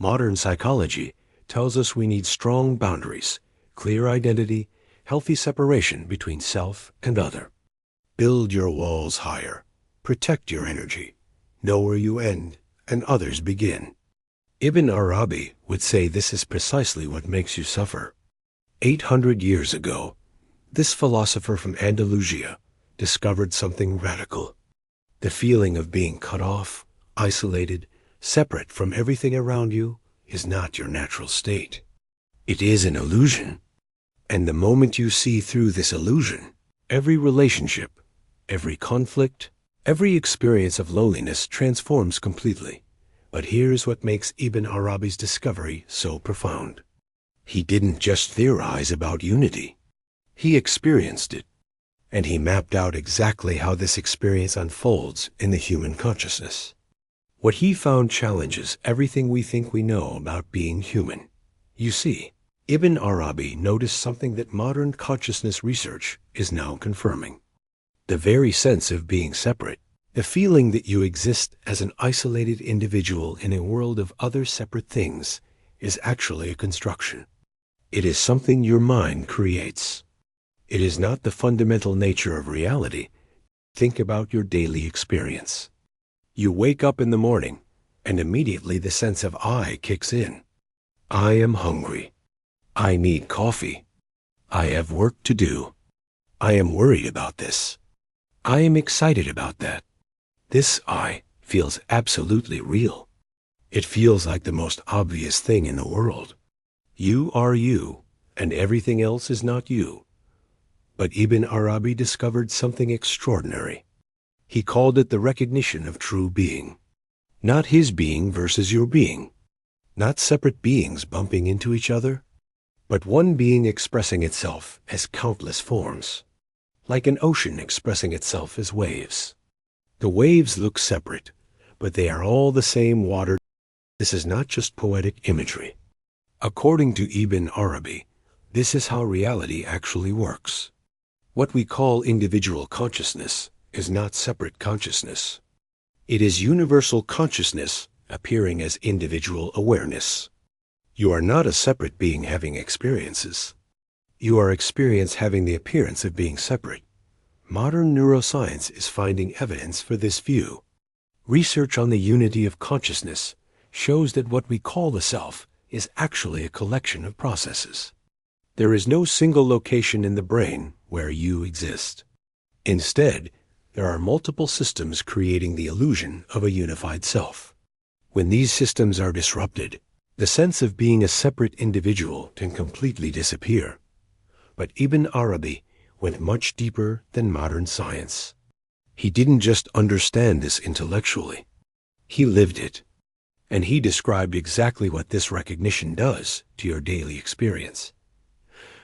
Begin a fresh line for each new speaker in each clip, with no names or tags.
Modern psychology tells us we need strong boundaries, clear identity, healthy separation between self and other. Build your walls higher. Protect your energy. Know where you end and others begin. Ibn Arabi would say this is precisely what makes you suffer. 800 years ago, this philosopher from Andalusia discovered something radical. The feeling of being cut off, isolated, separate from everything around you is not your natural state. It is an illusion. And the moment you see through this illusion, every relationship, every conflict, every experience of loneliness transforms completely. But here's what makes Ibn Arabi's discovery so profound. He didn't just theorize about unity. He experienced it. And he mapped out exactly how this experience unfolds in the human consciousness. What he found challenges everything we think we know about being human. You see, Ibn Arabi noticed something that modern consciousness research is now confirming. The very sense of being separate, the feeling that you exist as an isolated individual in a world of other separate things, is actually a construction. It is something your mind creates. It is not the fundamental nature of reality. Think about your daily experience. You wake up in the morning, and immediately the sense of I kicks in. I am hungry. I need coffee. I have work to do. I am worried about this. I am excited about that. This I feels absolutely real. It feels like the most obvious thing in the world. You are you, and everything else is not you. But Ibn Arabi discovered something extraordinary. He called it the recognition of true being. Not his being versus your being. Not separate beings bumping into each other, but one being expressing itself as countless forms, like an ocean expressing itself as waves. The waves look separate, but they are all the same water. This is not just poetic imagery. According to Ibn Arabi, this is how reality actually works. What we call individual consciousness is not separate consciousness. It is universal consciousness appearing as individual awareness. You are not a separate being having experiences. You are experience having the appearance of being separate. Modern neuroscience is finding evidence for this view. Research on the unity of consciousness shows that what we call the self is actually a collection of processes. There is no single location in the brain where you exist. Instead, there are multiple systems creating the illusion of a unified self. When these systems are disrupted, the sense of being a separate individual can completely disappear. But Ibn Arabi went much deeper than modern science. He didn't just understand this intellectually. He lived it. And he described exactly what this recognition does to your daily experience.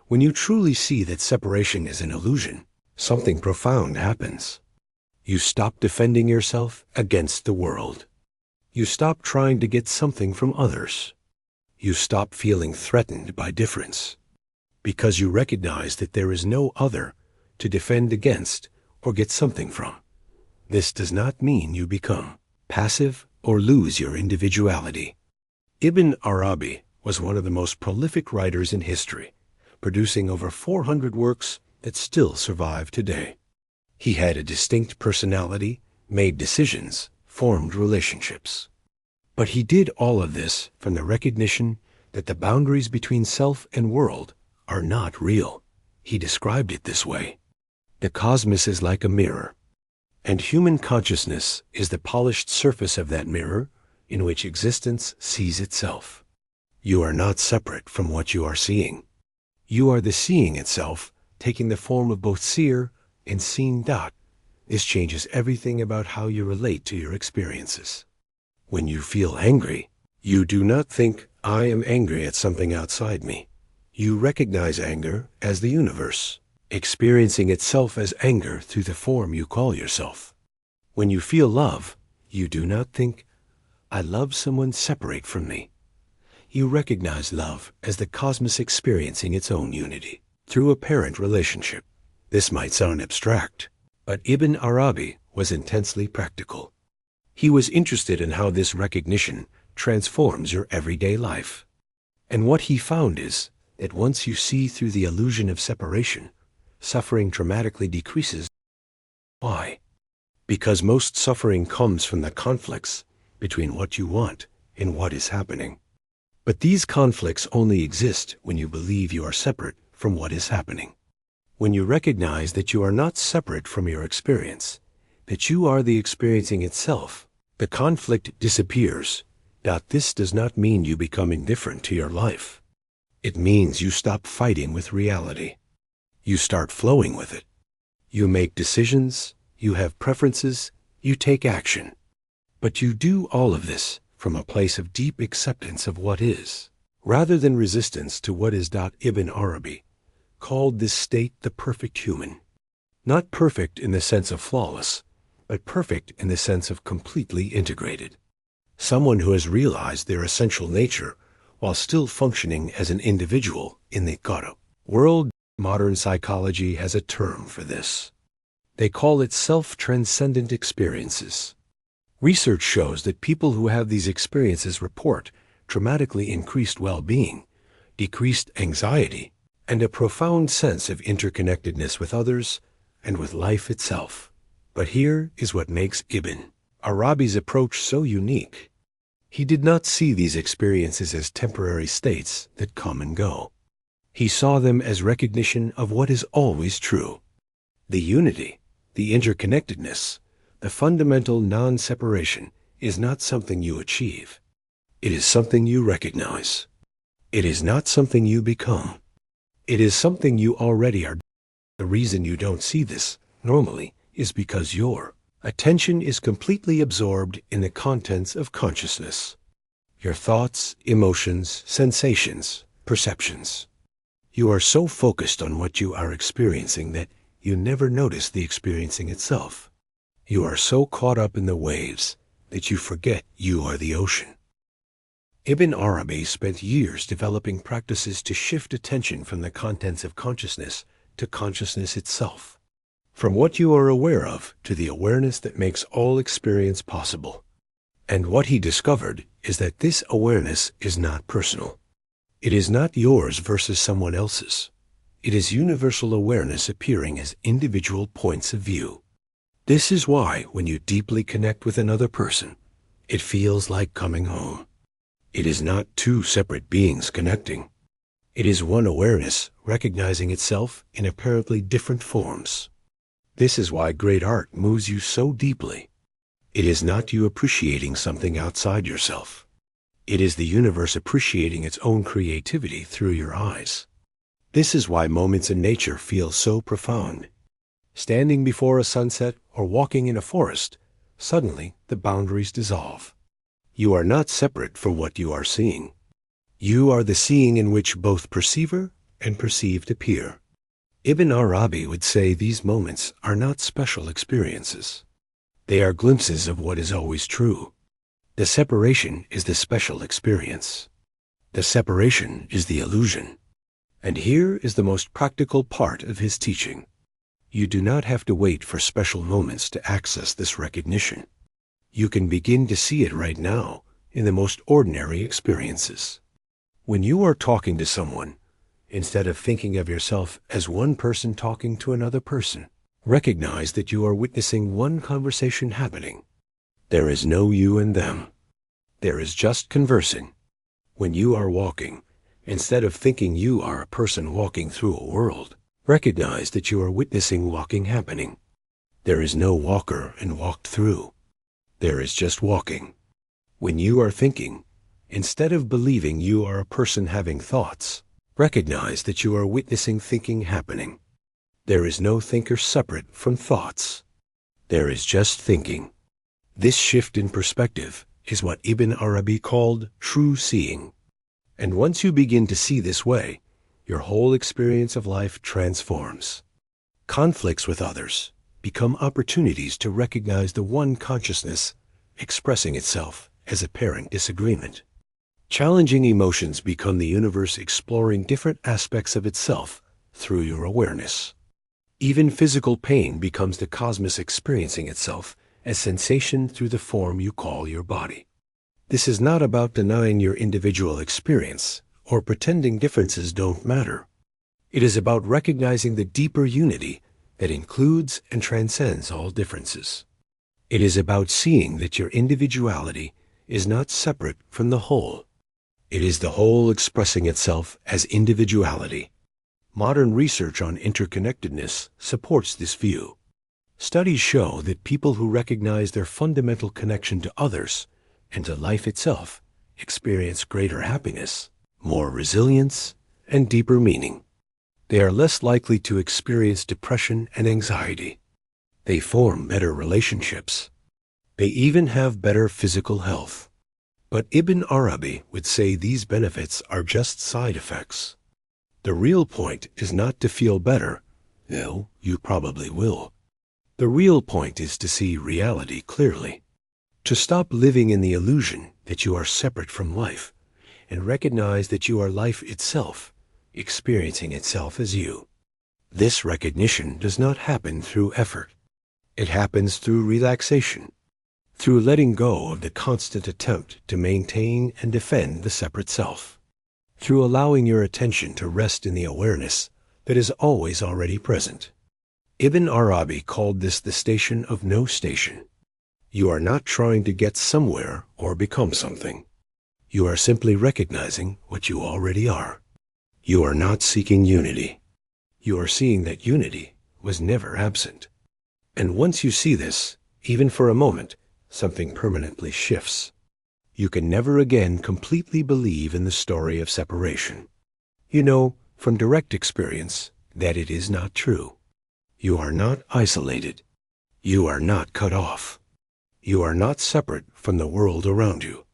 When you truly see that separation is an illusion, something profound happens. You stop defending yourself against the world. You stop trying to get something from others. You stop feeling threatened by difference, because you recognize that there is no other to defend against or get something from. This does not mean you become passive or lose your individuality. Ibn Arabi was one of the most prolific writers in history, producing over 400 works that still survive today. He had a distinct personality, made decisions, formed relationships. But he did all of this from the recognition that the boundaries between self and world are not real. He described it this way. The cosmos is like a mirror, and human consciousness is the polished surface of that mirror in which existence sees itself. You are not separate from what you are seeing. You are the seeing itself, taking the form of both seer and seen. This changes everything about how you relate to your experiences. When you feel angry, you do not think, I am angry at something outside me. You recognize anger as the universe, experiencing itself as anger through the form you call yourself. When you feel love, you do not think, I love someone separate from me. You recognize love as the cosmos experiencing its own unity through a parent relationship. This might sound abstract, but Ibn Arabi was intensely practical. He was interested in how this recognition transforms your everyday life. And what he found is that once you see through the illusion of separation, suffering dramatically decreases. Why? Because most suffering comes from the conflicts between what you want and what is happening. But these conflicts only exist when you believe you are separate from what is happening. When you recognize that you are not separate from your experience, that you are the experiencing itself, the conflict disappears. This does not mean you become indifferent to your life. It means you stop fighting with reality. You start flowing with it. You make decisions, you have preferences, you take action. But you do all of this from a place of deep acceptance of what is, rather than resistance to what is. Ibn Arabi called this state the perfect human. Not perfect in the sense of flawless, but perfect in the sense of completely integrated. Someone who has realized their essential nature while still functioning as an individual in the world. Modern psychology has a term for this. They call it self-transcendent experiences. Research shows that people who have these experiences report dramatically increased well-being, decreased anxiety, and a profound sense of interconnectedness with others and with life itself. But here is what makes Ibn Arabi's approach so unique. He did not see these experiences as temporary states that come and go. He saw them as recognition of what is always true. The unity, the interconnectedness, the fundamental non-separation is not something you achieve. It is something you recognize. It is not something you become. It is something you already are. The reason you don't see this normally is because your attention is completely absorbed in the contents of consciousness. Your thoughts, emotions, sensations, perceptions. You are so focused on what you are experiencing that you never notice the experiencing itself. You are so caught up in the waves that you forget you are the ocean. Ibn Arabi spent years developing practices to shift attention from the contents of consciousness to consciousness itself, from what you are aware of to the awareness that makes all experience possible. And what he discovered is that this awareness is not personal. It is not yours versus someone else's. It is universal awareness appearing as individual points of view. This is why when you deeply connect with another person, it feels like coming home. It is not two separate beings connecting. It is one awareness recognizing itself in apparently different forms. This is why great art moves you so deeply. It is not you appreciating something outside yourself. It is the universe appreciating its own creativity through your eyes. This is why moments in nature feel so profound. Standing before a sunset or walking in a forest, suddenly the boundaries dissolve. You are not separate from what you are seeing. You are the seeing in which both perceiver and perceived appear. Ibn Arabi would say these moments are not special experiences. They are glimpses of what is always true. The separation is the special experience. The separation is the illusion. And here is the most practical part of his teaching. You do not have to wait for special moments to access this recognition. You can begin to see it right now in the most ordinary experiences. When you are talking to someone, instead of thinking of yourself as one person talking to another person, recognize that you are witnessing one conversation happening. There is no you and them. There is just conversing. When you are walking, instead of thinking you are a person walking through a world, recognize that you are witnessing walking happening. There is no walker and walked through. There is just walking. When you are thinking, instead of believing you are a person having thoughts, recognize that you are witnessing thinking happening. There is no thinker separate from thoughts. There is just thinking. This shift in perspective is what Ibn Arabi called true seeing. And once you begin to see this way, your whole experience of life transforms. Conflicts with others become opportunities to recognize the one consciousness expressing itself as apparent disagreement. Challenging emotions become the universe exploring different aspects of itself through your awareness. Even physical pain becomes the cosmos experiencing itself as sensation through the form you call your body. This is not about denying your individual experience or pretending differences don't matter. It is about recognizing the deeper unity that includes and transcends all differences. It is about seeing that your individuality is not separate from the whole. It is the whole expressing itself as individuality. Modern research on interconnectedness supports this view. Studies show that people who recognize their fundamental connection to others and to life itself experience greater happiness, more resilience, and deeper meaning. They are less likely to experience depression and anxiety. They form better relationships. They even have better physical health. But Ibn Arabi would say these benefits are just side effects. The real point is not to feel better, though you probably will. The real point is to see reality clearly, to stop living in the illusion that you are separate from life, and recognize that you are life itself, experiencing itself as you. This recognition does not happen through effort. It happens through relaxation, through letting go of the constant attempt to maintain and defend the separate self, through allowing your attention to rest in the awareness that is always already present. Ibn Arabi called this the station of no station. You are not trying to get somewhere or become something. You are simply recognizing what you already are. You are not seeking unity. You are seeing that unity was never absent. And once you see this, even for a moment, something permanently shifts. You can never again completely believe in the story of separation. You know from direct experience that it is not true. You are not isolated. You are not cut off. You are not separate from the world around you.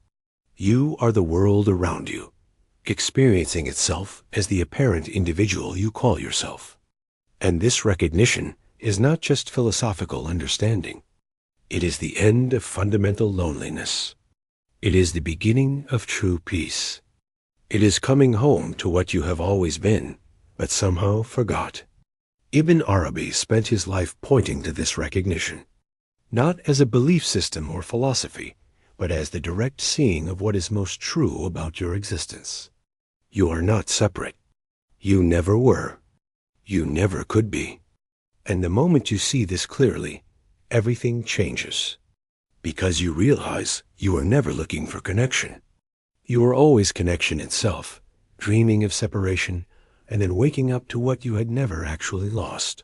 You are the world around you, experiencing itself as the apparent individual you call yourself. And this recognition is not just philosophical understanding. It is the end of fundamental loneliness. It is the beginning of true peace. It is coming home to what you have always been, but somehow forgot. Ibn Arabi spent his life pointing to this recognition, not as a belief system or philosophy, but as the direct seeing of what is most true about your existence. You are not separate. You never were. You never could be. And the moment you see this clearly, everything changes. Because you realize you are never looking for connection. You are always connection itself, dreaming of separation, and then waking up to what you had never actually lost.